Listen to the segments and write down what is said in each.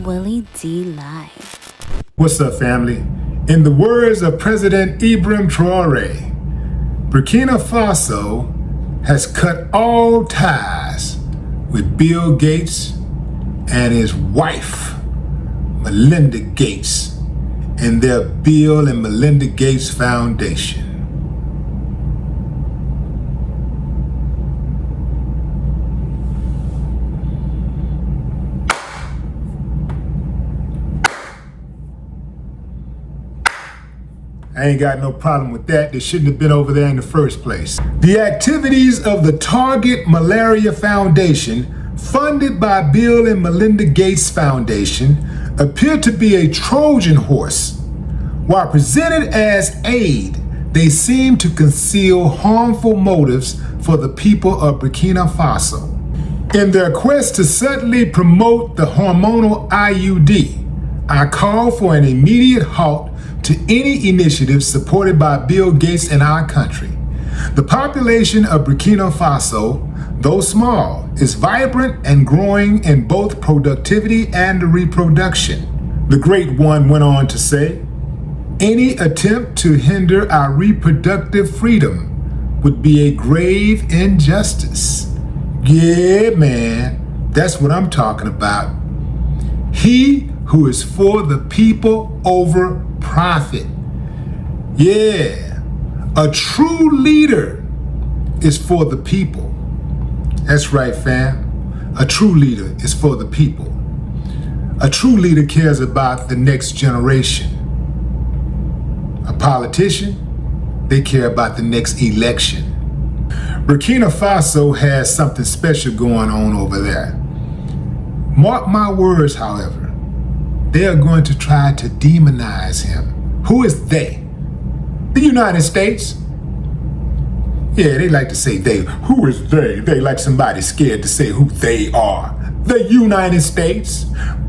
Willie D Live. What's up, family? In the words of President Ibrahim Traore, Burkina Faso has cut all ties with Bill Gates and his wife, Melinda Gates, and their Bill and Melinda Gates Foundation. I ain't got no problem with that. They shouldn't have been over there in the first place. The activities of the Target Malaria Foundation, funded by Bill and Melinda Gates Foundation, appear to be a Trojan horse. While presented as aid, they seem to conceal harmful motives for the people of Burkina Faso. In their quest to subtly promote the hormonal IUD, I call for an immediate halt to any initiative supported by Bill Gates in our country. The population of Burkina Faso, though small, is vibrant and growing in both productivity and reproduction. The great one went on to say, any attempt to hinder our reproductive freedom would be a grave injustice. Yeah, man, that's what I'm talking about. He who is for the people over profit. Yeah, a true leader is for the people. That's right, fam. A true leader is for the people. A true leader cares about the next generation. A politician, they care about the next election. Burkina Faso has something special going on over there. Mark my words, however, they are going to try to demonize him. Who is they? The United States. Yeah, they like to say they. Who is they? They like somebody scared to say who they are. The United States,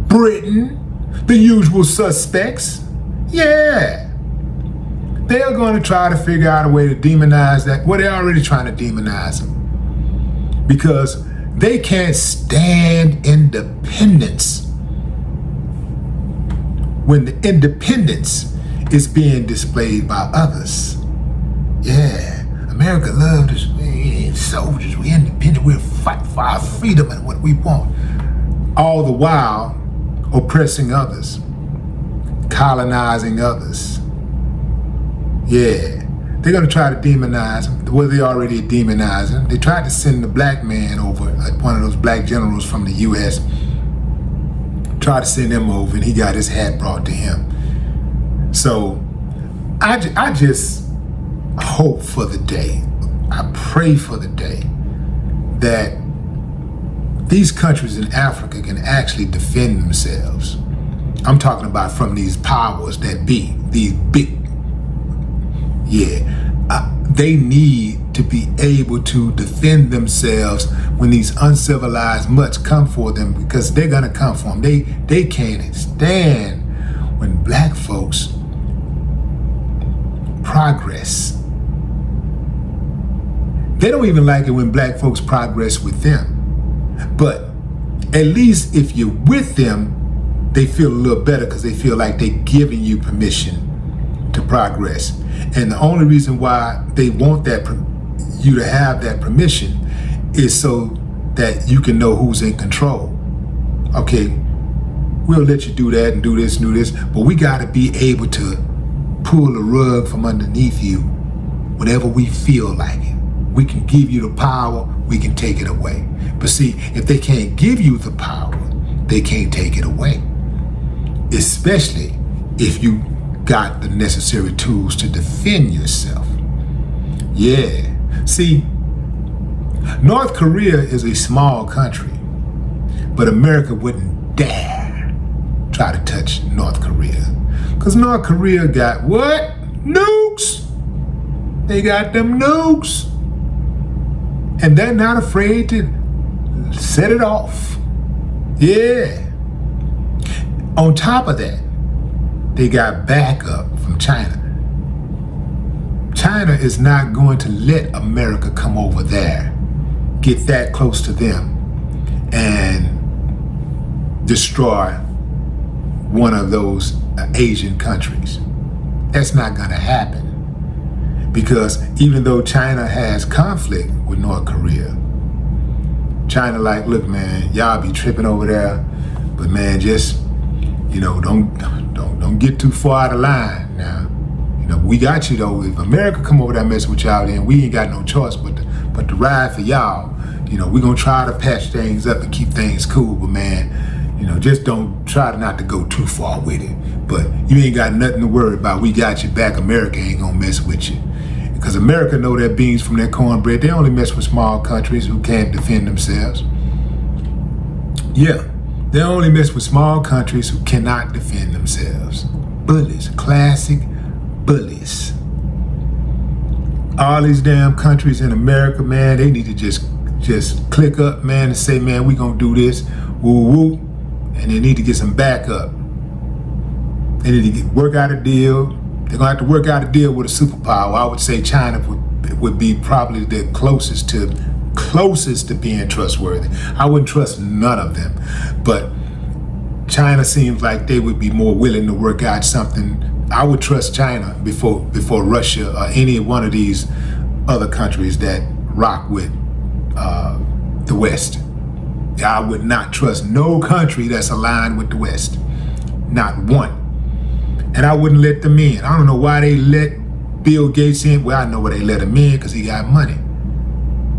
Britain, the usual suspects. Yeah. They are going to try to figure out a way to demonize that. Well, they're already trying to demonize him. Because they can't stand independence. When the independence is being displayed by others. Yeah, America loves us. We're soldiers, we're independent, we'll fight for our freedom and what we want. All the while oppressing others, colonizing others. Yeah, they're gonna try to demonize him. Well, they already demonized him. They tried to send the black man over, one of those black generals from the US, tried to send him over and he got his hat brought to him. So I just hope for the day, I pray for the day that these countries in Africa can actually defend themselves. I'm talking about from these powers that be, these big, they need to be able to defend themselves when these uncivilized mutts come for them, because they're gonna come for them. They can't stand when black folks progress. They don't even like it when black folks progress with them. But at least if you're with them, they feel a little better because they feel like they're giving you permission to progress. And the only reason why they want you to have that permission is so that you can know who's in control. Okay, we'll let you do that and do this and do this, but we gotta be able to pull the rug from underneath you whenever we feel like it. We can give you the power, we can take it away. But see, if they can't give you the power, they can't take it away. Especially if you got the necessary tools to defend yourself. Yeah. See, North Korea is a small country, but America wouldn't dare try to touch North Korea. Because North Korea got what? Nukes! They got them nukes. And they're not afraid to set it off. Yeah. On top of that, they got backup from China. China is not going to let America come over there, get that close to them, and destroy one of those Asian countries. That's not gonna happen. Because even though China has conflict with North Korea, China like, look, man, y'all be tripping over there, but man, just, don't get too far out of line now. We got you though. If America come over there messing with y'all, then we ain't got no choice but to ride for y'all. We gonna try to patch things up and keep things cool, but man, just don't try not to go too far with it. But you ain't got nothing to worry about. We got your back. America ain't gonna mess with you. Because America know their beans from their cornbread. They only mess with small countries who can't defend themselves. Yeah, they only mess with small countries who cannot defend themselves. Bullies, classic bullies. All these damn countries in America, man, they need to just click up, man, and say, man, we gonna do this, woo woo, and they need to get some backup. They need to work out a deal. They're gonna have to work out a deal with a superpower. I would say China would be probably the closest to being trustworthy. I wouldn't trust none of them, but China seems like they would be more willing to work out something. I would trust China before Russia or any one of these other countries that rock with the West. I would not trust no country that's aligned with the West, not one. And I wouldn't let them in. I don't know why they let Bill Gates in. Well, I know why they let him in, because he got money.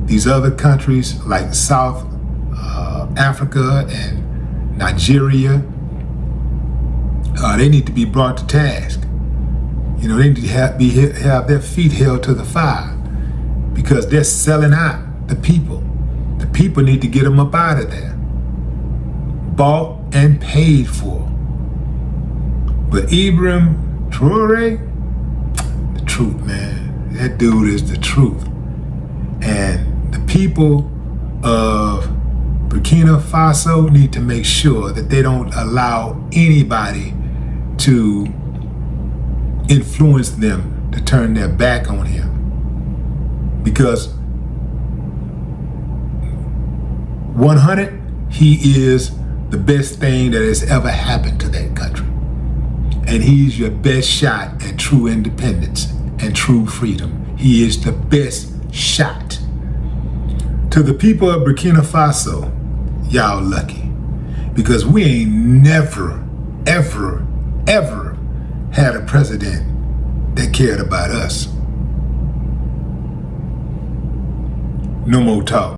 These other countries like South Africa and Nigeria, they need to be brought to task. They need to have their feet held to the fire, because they're selling out the people. The people need to get them up out of there. Bought and paid for. But Ibrahim Traore, the truth, man. That dude is the truth. And the people of Burkina Faso need to make sure that they don't allow anybody to influence them to turn their back on him. Because 100, he is the best thing that has ever happened to that country. And he's your best shot at true independence and true freedom. He is the best shot. To the people of Burkina Faso, y'all lucky. Because we ain't never, ever, ever had a president that cared about us. No more talk.